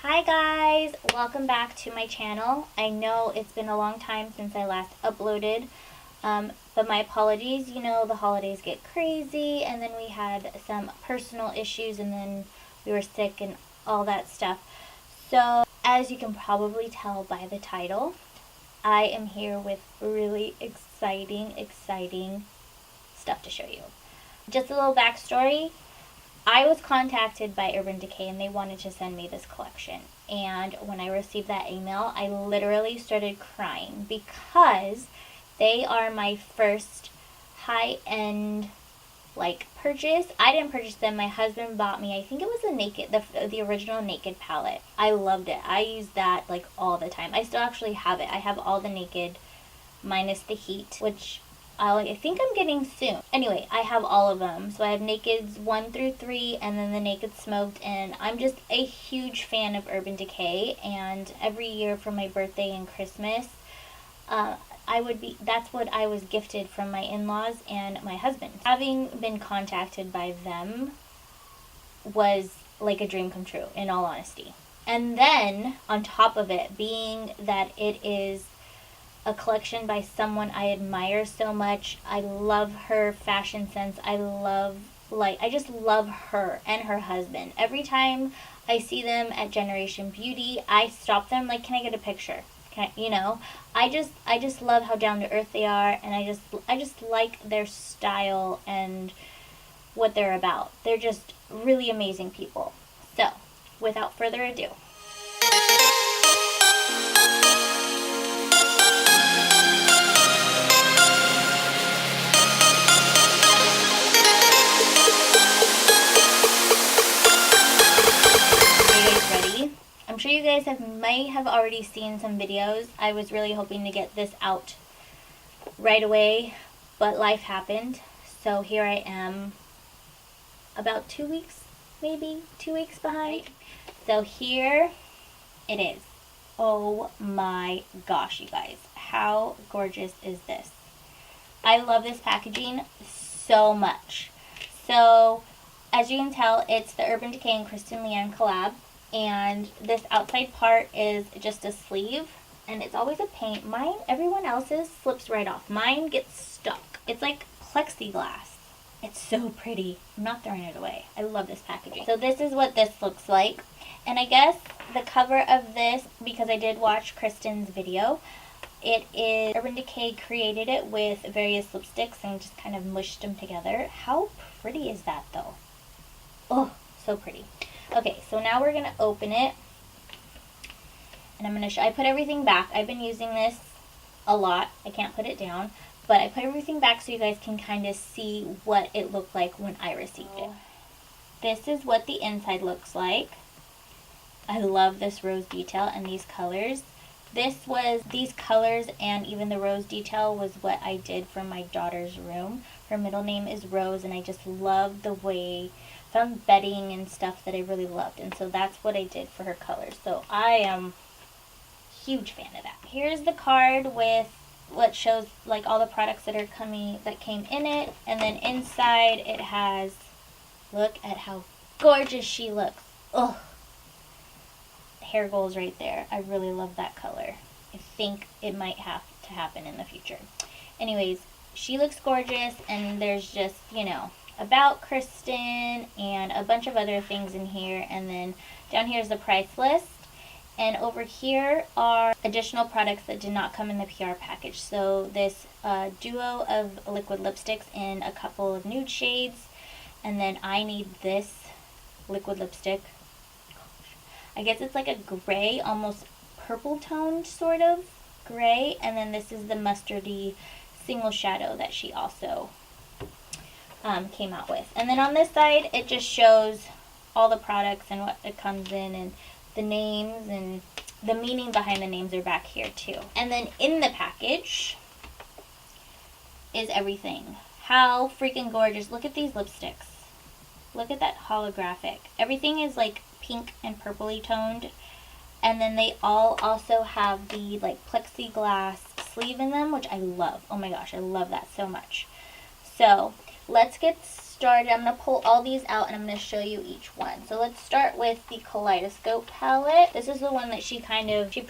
Hi guys, welcome back to my channel. I know it's been a long time since I last uploaded, but my apologies. You know, the holidays get crazy, and then we had some personal issues, and then we were sick and all that stuff. So, as you can probably tell by the title, I am here with really exciting stuff to show you. Just a little backstory. I was contacted by Decay and they wanted to send me this collection. And when I received that email, I literally started crying because they are my first high-end purchase. I didn't purchase them. My husband bought me, I think it was the original Naked palette. I loved it. I use that all the time. I still actually have it. I have all the Naked minus the Heat, which I think I'm getting soon. Anyway, I have all of them. So I have Nakeds 1 through 3 and then the Naked Smoked, and I'm just a huge fan of Urban Decay, and every year for my birthday and Christmas, that's what I was gifted from my in-laws and my husband. Having been contacted by them was like a dream come true, in all honesty. And then, on top of it, being that it is a collection by someone I admire so much. I love her fashion sense. I just love her and her husband. Every time I see them at Generation Beauty, I stop them can I get a picture? I just love how down to earth they are, and I just like their style and what they're about. They're just really amazing people. So, without further ado, I'm sure you guys might have already seen some videos. I was really hoping to get this out right away, but life happened. So here I am, about 2 weeks, maybe 2 weeks behind. So here it is. Oh my gosh, you guys. How gorgeous is this? I love this packaging so much. So, as you can tell, it's the Urban Decay and Kristen Leanne collab. And this outside part is just a sleeve, and it's always a pain. Mine, everyone else's slips right off. Mine gets stuck. It's like plexiglass. It's so pretty. I'm not throwing it away. I love this packaging. So this is what this looks like. And I guess the cover of this, because I did watch Kristen's video, it is Urban Decay created it with various lipsticks and just kind of mushed them together. How pretty is that though? Oh, so pretty. Okay, so now we're going to open it, and I'm going to show, I put everything back. I've been using this a lot. I can't put it down, but I put everything back so you guys can kind of see what it looked like when I received it. This is what the inside looks like. I love this rose detail and these colors. These colors and even the rose detail was what I did for my daughter's room. Her middle name is Rose, and I just love the way, found bedding and stuff that I really loved, and so that's what I did for her colors. So I am a huge fan of that. Here's the card with what shows all the products that came in it, and then inside it has, look at how gorgeous she looks. Ugh. Hair goals right there. I really love that color. I think it might have to happen in the future. Anyways, she looks gorgeous, and there's just, about Kristen and a bunch of other things in here, and then down here is the price list, and over here are additional products that did not come in the PR package. So this duo of liquid lipsticks in a couple of nude shades, and then I need this liquid lipstick. I guess it's like a gray, almost purple toned sort of gray, and then this is the mustardy single shadow that she also came out with. And then on this side, it just shows all the products and what it comes in, and the names and the meaning behind the names are back here too. And then in the package is everything. How freaking gorgeous. Look at these lipsticks. Look at that holographic. Everything is pink and purpley toned. And then they all also have the plexiglass sleeve in them, which I love. Oh my gosh, I love that so much. So let's get started. started. I'm going to pull all these out and I'm going to show you each one. So let's start with the Kaleidoscope palette. This is the one that she previewed. She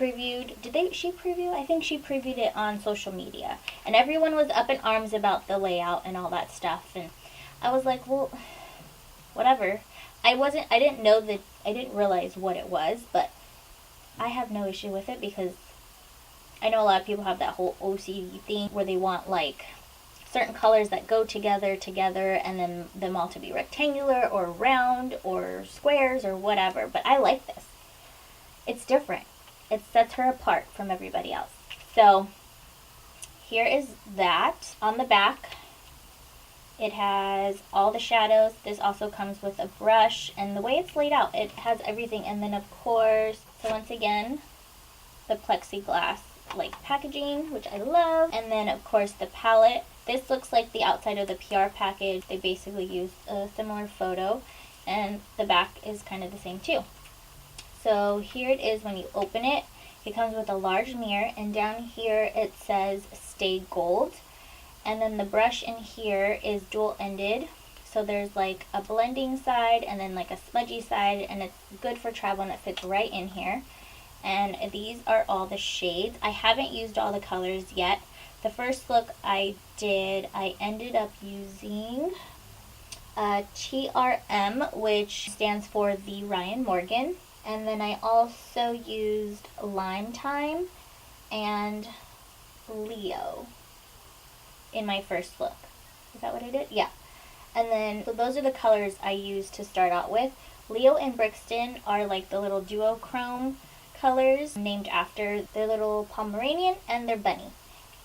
preview? I think she previewed it on social media. And everyone was up in arms about the layout and all that stuff. And I was like, well, whatever. I didn't realize what it was, but I have no issue with it because I know a lot of people have that whole OCD thing where they want like certain colors that go together, and then them all to be rectangular or round or squares or whatever. But I like this. It's different. It sets her apart from everybody else. So here is that. On the back, it has all the shadows. This also comes with a brush, and the way it's laid out, it has everything. And then of course, so once again, the plexiglass like packaging, which I love. And then of course the palette. This looks like the outside of the PR package. They basically used a similar photo, and the back is kind of the same too. So here it is when you open it. It comes with a large mirror, and down here it says Stay Gold. And then the brush in here is dual-ended. So there's like a blending side and then like a smudgy side, and it's good for travel and it fits right in here. And these are all the shades. I haven't used all the colors yet. The first look I did, I ended up using TRM, which stands for the Ryan Morgan. And then I also used Lime Time and Leo in my first look. Is that what I did? Yeah. And then, so those are the colors I used to start out with. Leo and Brixton are like the little duochrome colors named after their little Pomeranian and their bunny,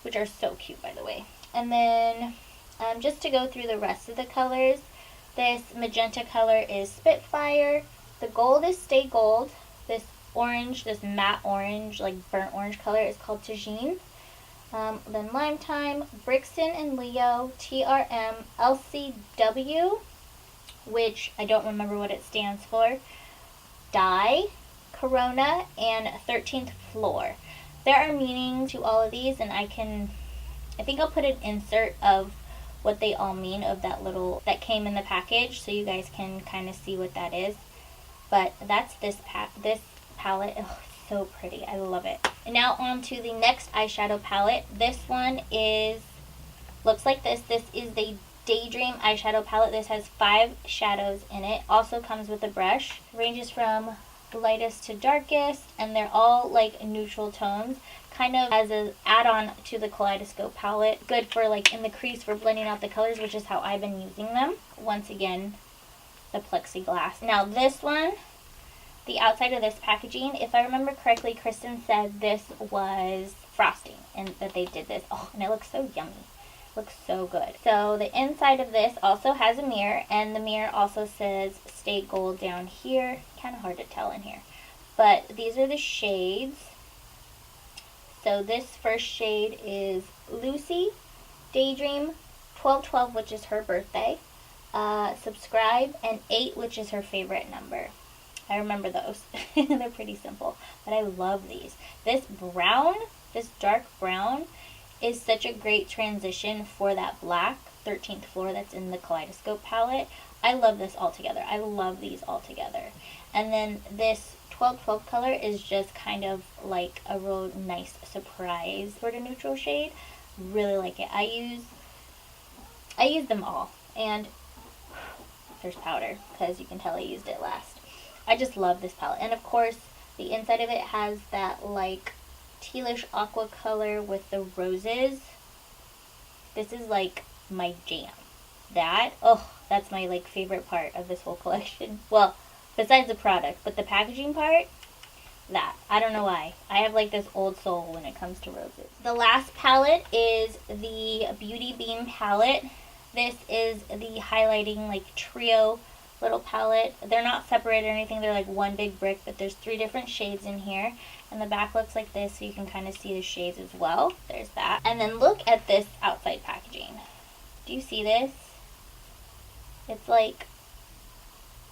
which are so cute, by the way. And then just to go through the rest of the colors, this magenta color is Spitfire. The gold is Stay Gold. This orange, this matte orange, like burnt orange color is called Tagine. Then Lime Time, Brixton and Leo, TRM, LCW, which I don't remember what it stands for, Dye, Corona, and 13th Floor. There are meanings to all of these, and I think I'll put an insert of what they all mean of that came in the package, so you guys can kind of see what that is. But that's this palette. Oh, so pretty. I love it. And now on to the next eyeshadow palette. This one looks like this. This is the Daydream eyeshadow palette. This has 5 shadows in it. Also comes with a brush. Ranges from lightest to darkest, and they're all like neutral tones, kind of as an add-on to the Kaleidoscope palette. Good for like in the crease for blending out the colors, which is how I've been using them. Once again, the plexiglass. Now this one, the outside of this packaging, if I remember correctly, Kristen said this was frosting and that they did this. Oh, and it looks so yummy. Looks so good. So the inside of this also has a mirror, and the mirror also says Stay Gold down here. Kind of hard to tell in here. But these are the shades. So this first shade is Lucy, Daydream, 1212, which is her birthday, Subscribe, and 8, which is her favorite number. I remember those. They're pretty simple, but I love these. This brown, this dark brown, is such a great transition for that black 13th Floor that's in the Kaleidoscope palette. I love this all together. I love these all together. And then this 1212 color is just kind of like a real nice surprise sort of neutral shade. Really like it. I use them all. And there's powder, because you can tell I used it last. I just love this palette. And of course, the inside of it has that like tealish aqua color with the roses. This is like my jam. That's my like favorite part of this whole collection. Well, besides the product, but the packaging part, I don't know why. I have like this old soul when it comes to roses. The last palette is the Beauty Beam palette. This is the highlighting like trio little palette. They're not separated or anything. They're like one big brick, but there's 3 different shades in here. And the back looks like this, so you can kind of see the shades as well. There's that. And then look at this outside packaging. Do you see this? It's like,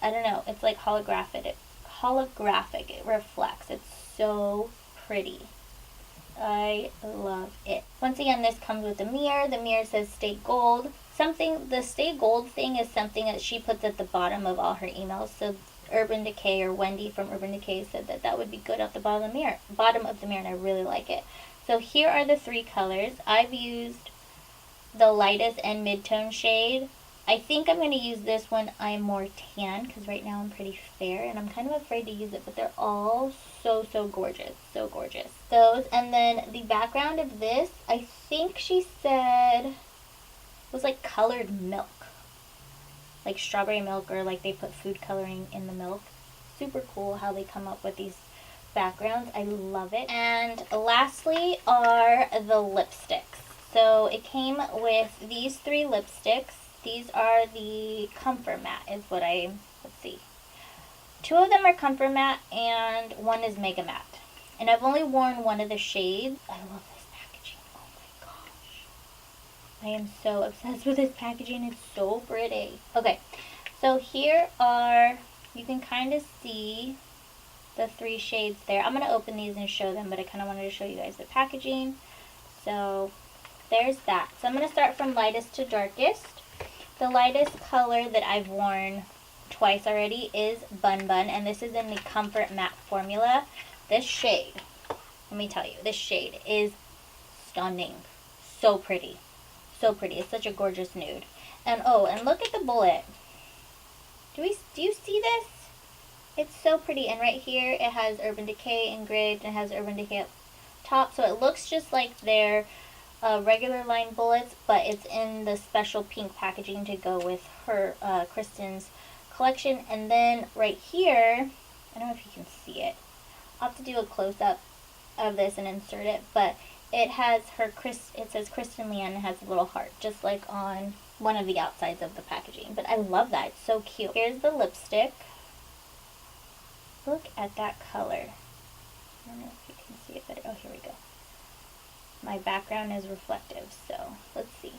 I don't know, it's like holographic. It reflects. It's so pretty. I love it. Once again, this comes with a mirror. The mirror says Stay Gold. something, the Stay Gold thing is something that she puts at the bottom of all her emails. So Urban Decay, or Wendy from Urban Decay, said that that would be good at the bottom of the mirror, and I really like it. So here are the 3 colors. I've used the lightest and mid-tone shade. I think I'm going to use this one. I'm more tan because right now I'm pretty fair and I'm kind of afraid to use it, but they're all so gorgeous. So gorgeous. Those, and then the background of this, I think she said was like colored milk. Like strawberry milk, or like they put food coloring in the milk. Super cool how they come up with these backgrounds. I love it. And lastly are the lipsticks. So it came with these 3 lipsticks. These are the Comfort Matte is what let's see. 2 of them are Comfort Matte and 1 is Mega Matte. And I've only worn one of the shades. I love this packaging. Oh my gosh. I am so obsessed with this packaging. It's so pretty. Okay, so here are, you can kind of see the 3 shades there. I'm going to open these and show them, but I kind of wanted to show you guys the packaging. So there's that. So I'm going to start from lightest to darkest. The lightest color that I've worn twice already is Bun Bun, and this is in the Comfort Matte formula. This shade, let me tell you, this shade is stunning. So pretty. So pretty. It's such a gorgeous nude. And oh, and look at the bullet. Do you see this? It's so pretty. And right here it has Urban Decay engraved, and it has Urban Decay up top, so it looks just like their regular line bullets, but it's in the special pink packaging to go with her Kristen's collection. And then right here, I don't know if you can see it. I'll have to do a close-up of this and insert it, but it has it says Kristen Leanne, and it has a little heart, just like on one of the outsides of the packaging. But I love that. It's so cute. Here's the lipstick. Look at that color. I don't know if you can see it better. Oh, here we go. My background is reflective, so let's see.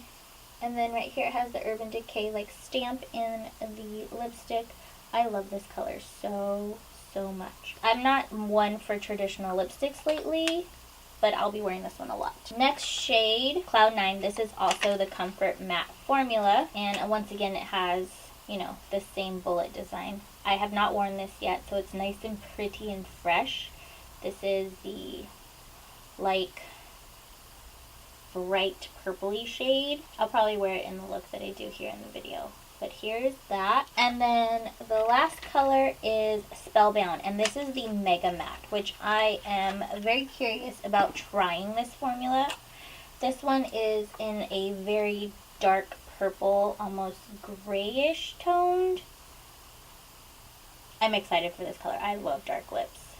And then right here it has the Urban Decay like stamp in the lipstick. I love this color so much. I'm not one for traditional lipsticks lately, but I'll be wearing this one a lot. Next shade, Cloud 9. This is also the Comfort Matte formula, and once again it has, you know, the same bullet design. I have not worn this yet, so it's nice and pretty and fresh. This is the like bright purpley shade. I'll probably wear it in the look that I do here in the video. But here's that. And then the last color is Spellbound, and this is the Mega Matte, which I am very curious about trying this formula. This one is in a very dark purple, almost grayish toned. I'm excited for this color. I love dark lips.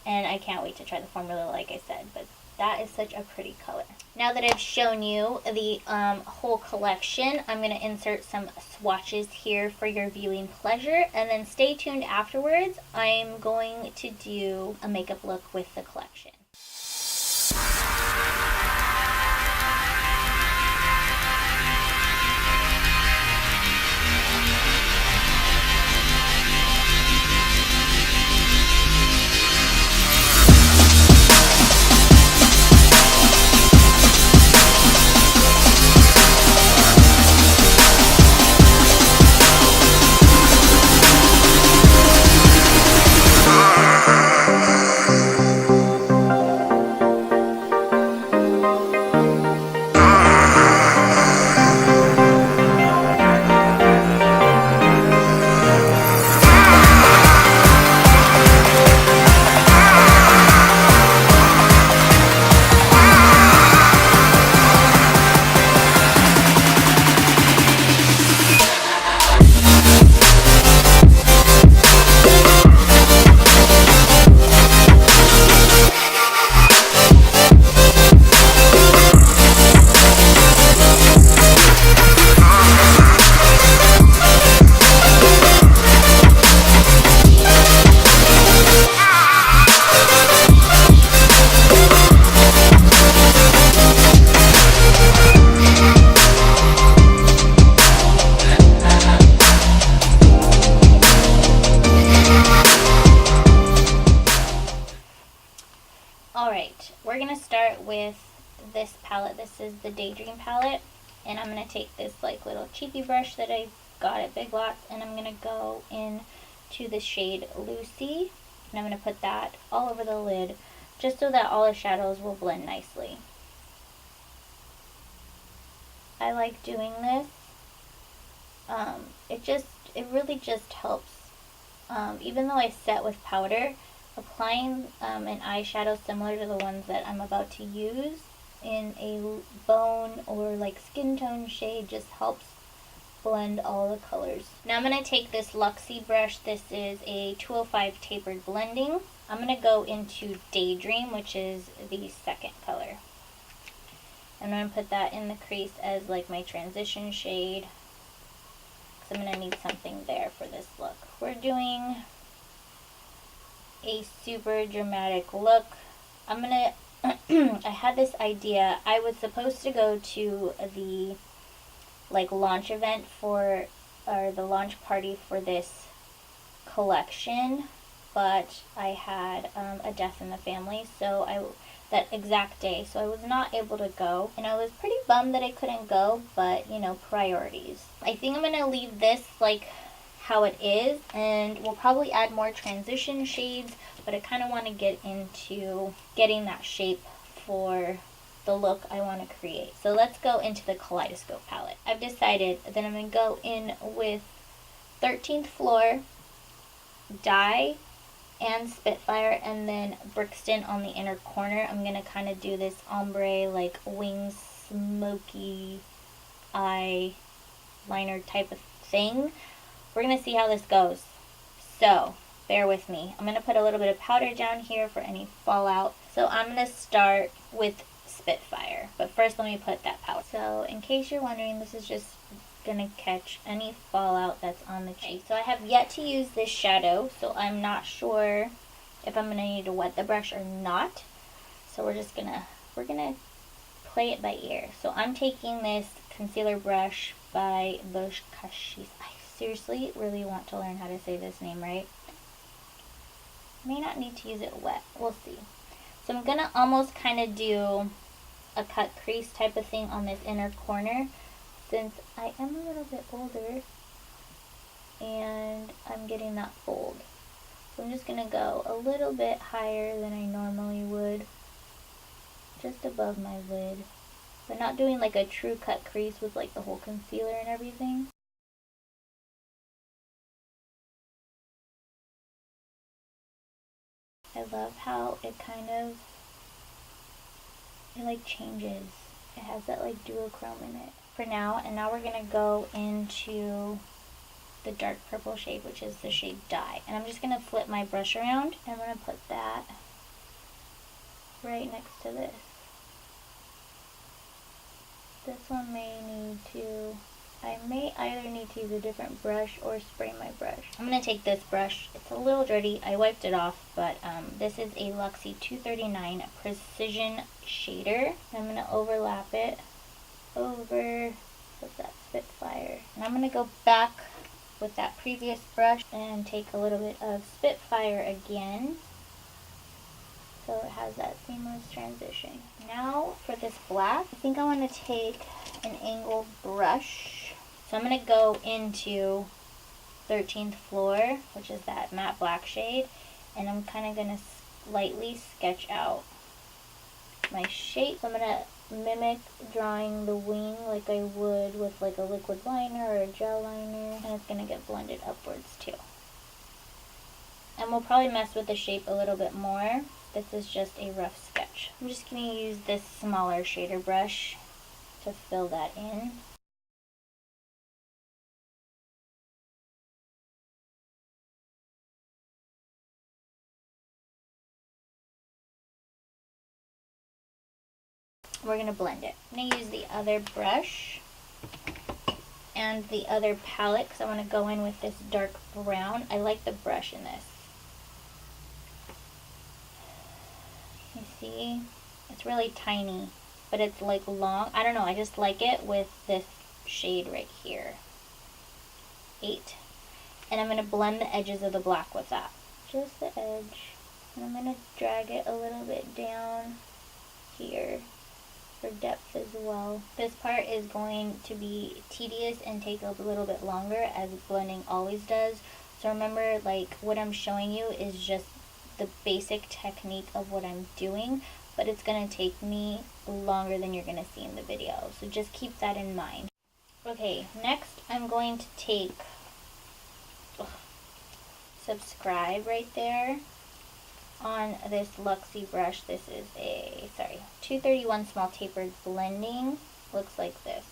And I can't wait to try the formula, like I said, but that is such a pretty color. Now that I've shown you the whole collection, I'm going to insert some swatches here for your viewing pleasure, and then stay tuned afterwards. I'm going to do a makeup look with the collection. Alright, we're going to start with this palette. This is the Daydream palette. And I'm going to take this like little cheapy brush that I got at Big Lots, and I'm going to go in to the shade Lucy, and I'm going to put that all over the lid just so that all the shadows will blend nicely. I like doing this. It really just helps. Even though I set with powder, applying an eyeshadow similar to the ones that I'm about to use in a bone or like skin tone shade just helps blend all the colors. Now I'm going to take this Luxie brush. This is a 205 tapered blending. I'm going to go into Daydream, which is the second color. I'm going to put that in the crease as like my transition shade, because I'm going to need something there for this look. We're doing a super dramatic look. I'm going to I had this idea. I was supposed to go to the like launch event for, or the launch party for this collection, but I had a death in the family, so that exact day, so I was not able to go, and I was pretty bummed that I couldn't go, but you know, priorities. I think I'm gonna leave this like how it is, and we'll probably add more transition shades, but I kind of want to get into getting that shape for the look I want to create. So let's go into the Kaleidoscope palette. I've decided that I'm going to go in with 13th Floor, Dye, and Spitfire, and then Brixton on the inner corner. I'm going to kind of do this ombre, like wing smoky eyeliner type of thing. We're going to see how this goes. So bear with me. I'm going to put a little bit of powder down here for any fallout. So I'm going to start with Spitfire, but first let me put that powder. So in case you're wondering, this is just going to catch any fallout that's on the cheek. So I have yet to use this shadow, so I'm not sure if I'm going to need to wet the brush or not. So we're going to play it by ear. So I'm taking this concealer brush by Boschkashis. I seriously really want to learn how to say this name right. May not need to use it wet. We'll see. So I'm going to almost kind of do a cut crease type of thing on this inner corner, since I am a little bit older and I'm getting that fold. So I'm just going to go a little bit higher than I normally would, just above my lid, but not doing like a true cut crease with like the whole concealer and everything. I love how it like changes. It has that like duochrome in it for now. And now we're going to go into the dark purple shade, which is the shade Dye. And I'm just going to flip my brush around, and I'm going to put that right next to this. This one I may either need to use a different brush or spray my brush. I'm going to take this brush. It's a little dirty. I wiped it off, but this is a Luxie 239 Precision Shader. I'm going to overlap it over with that Spitfire. And I'm going to go back with that previous brush and take a little bit of Spitfire again, so it has that seamless transition. Now for this black, I think I want to take an angled brush. So I'm going to go into 13th Floor, which is that matte black shade, and I'm kind of going to lightly sketch out my shape. So I'm going to mimic drawing the wing like I would with like a liquid liner or a gel liner, and it's going to get blended upwards too. And we'll probably mess with the shape a little bit more. This is just a rough sketch. I'm just going to use this smaller shader brush to fill that in. We're going to blend it. I'm going to use the other brush and the other palette because I want to go in with this dark brown. I like the brush in this. You see? It's really tiny, but it's like long. I don't know, I just like it with this shade right here. 8. And I'm going to blend the edges of the black with that. Just the edge. And I'm going to drag it a little bit down here. for depth as well. This part is going to be tedious and take a little bit longer, as blending always does. So remember, like, what I'm showing you is just the basic technique of what I'm doing, but it's going to take me longer than you're going to see in the video. So just keep that in mind. Okay, next I'm going to take Subscribe right there on this Luxie brush. This is a 231 small tapered blending. Looks like this.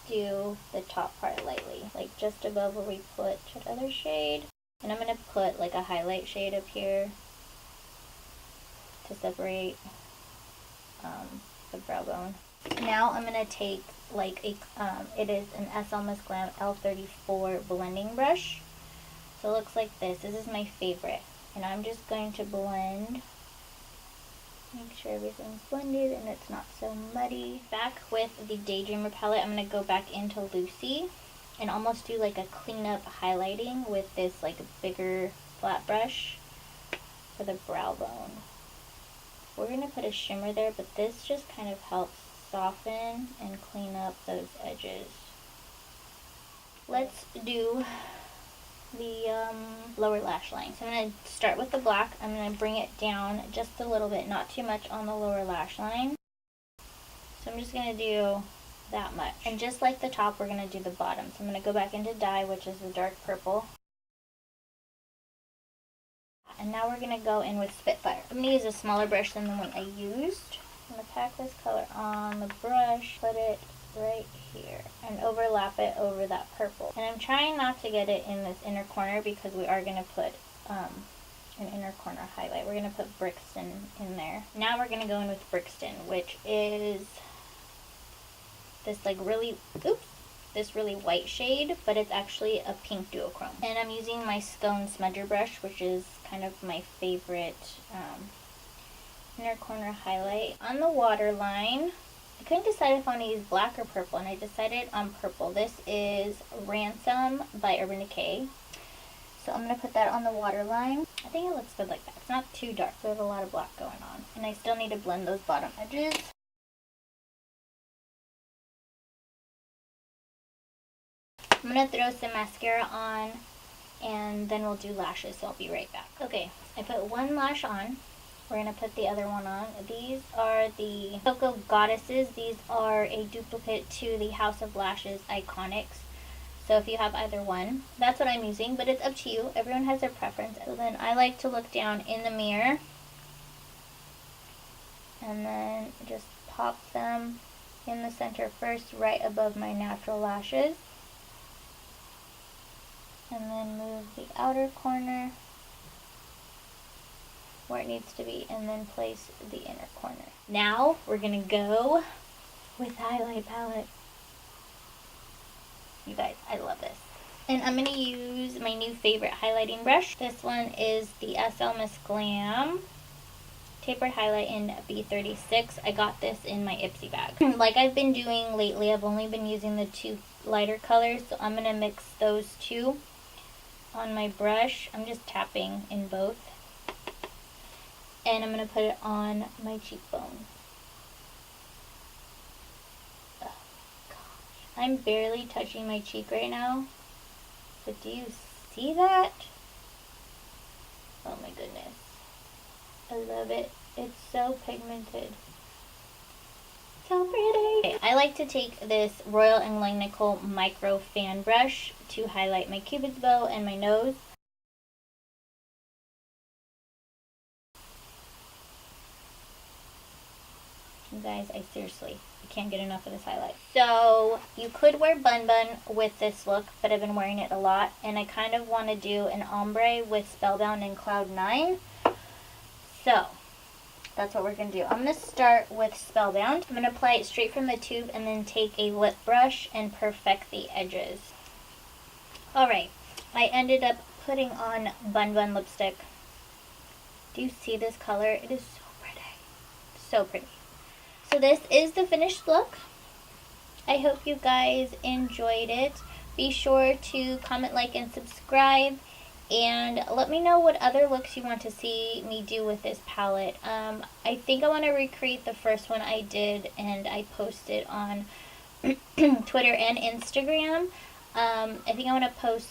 Do the top part lightly, like just above where we put that other shade. And I'm going to put like a highlight shade up here to separate the brow bone. Now I'm going to take like a, it is an SL Miss Glam L34 blending brush. So it looks like this. This is my favorite. And I'm just going to blend, make sure everything's blended and it's not so muddy. Back with the Daydreamer palette, I'm going to go back into Lucy and almost do like a cleanup highlighting with this like bigger flat brush for the brow bone. We're going to put a shimmer there, but this just kind of helps soften and clean up those edges. Let's do the lower lash line. So I'm going to start with the black. I'm going to bring it down just a little bit, not too much on the lower lash line. So I'm just going to do that much. And just like the top, we're going to do the bottom. So I'm going to go back into dye, which is the dark purple. And now we're going to go in with Spitfire. I'm going to use a smaller brush than the one I used. I'm going to pack this color on the brush, put it right here, and overlap it over that purple. And I'm trying not to get it in this inner corner because we are going to put an inner corner highlight. We're going to put Brixton in there. Now we're going to go in with Brixton, which is this like really, this really white shade, but it's actually a pink duochrome. And I'm using my Scone Smudger brush, which is kind of my favorite inner corner highlight. On the waterline, I couldn't decide if I want to use black or purple, and I decided on purple. This is Ransom by Urban Decay. So I'm going to put that on the waterline. I think it looks good like that. It's not too dark. We have a lot of black going on. And I still need to blend those bottom edges. I'm going to throw some mascara on, and then we'll do lashes, so I'll be right back. Okay, I put one lash on. We're going to put the other one on. These are the Cocoa Goddesses. These are a duplicate to the House of Lashes Iconics. So if you have either one, that's what I'm using, but it's up to you. Everyone has their preference. So then I like to look down in the mirror and then just pop them in the center first, right above my natural lashes. And then move the outer corner where it needs to be, and then place the inner corner. Now we're gonna go with highlight palette. You guys, I love this. And I'm gonna use my new favorite highlighting brush. This one is the SL Miss Glam Tapered Highlight in B36. I got this in my Ipsy bag. Like I've been doing lately, I've only been using the two lighter colors, so I'm gonna mix those two on my brush. I'm just tapping in both. And I'm going to put it on my cheekbone. Oh, gosh. I'm barely touching my cheek right now. But do you see that? Oh my goodness. I love it. It's so pigmented. So pretty. Okay, I like to take this Royal & Langnickel micro fan brush to highlight my cupid's bow and my nose. You guys, I can't get enough of this highlight. So you could wear Bun Bun with this look, but I've been wearing it a lot, and I kind of want to do an ombre with Spellbound and Cloud 9. So that's what we're going to do. I'm going to start with Spellbound. I'm going to apply it straight from the tube and then take a lip brush and perfect the edges. Alright, I ended up putting on Bun Bun lipstick. Do you see this color? It is so pretty. So pretty. So this is the finished look. I hope you guys enjoyed it. Be sure to comment, like, and subscribe. And let me know what other looks you want to see me do with this palette. I think I want to recreate the first one I did and I posted on Twitter and Instagram. I think I want to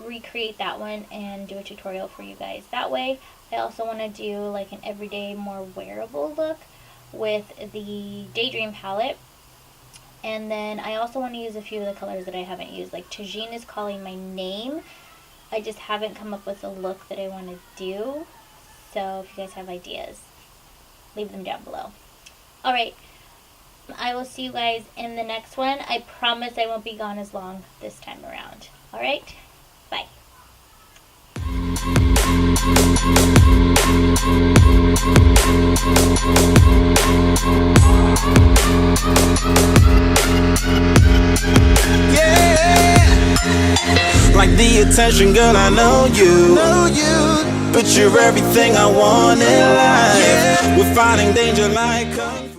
recreate that one and do a tutorial for you guys that way. I also want to do like an everyday, more wearable look with the Daydream palette. And then I also want to use a few of the colors that I haven't used. Like Tagine is calling my name. I just haven't come up with a look that I want to do. So if you guys have ideas, leave them down below. Alright, I will see you guys in the next one. I promise I won't be gone as long this time around. Alright, bye. Like the attention, girl, I know you. But you're everything I want in life. We're fighting danger like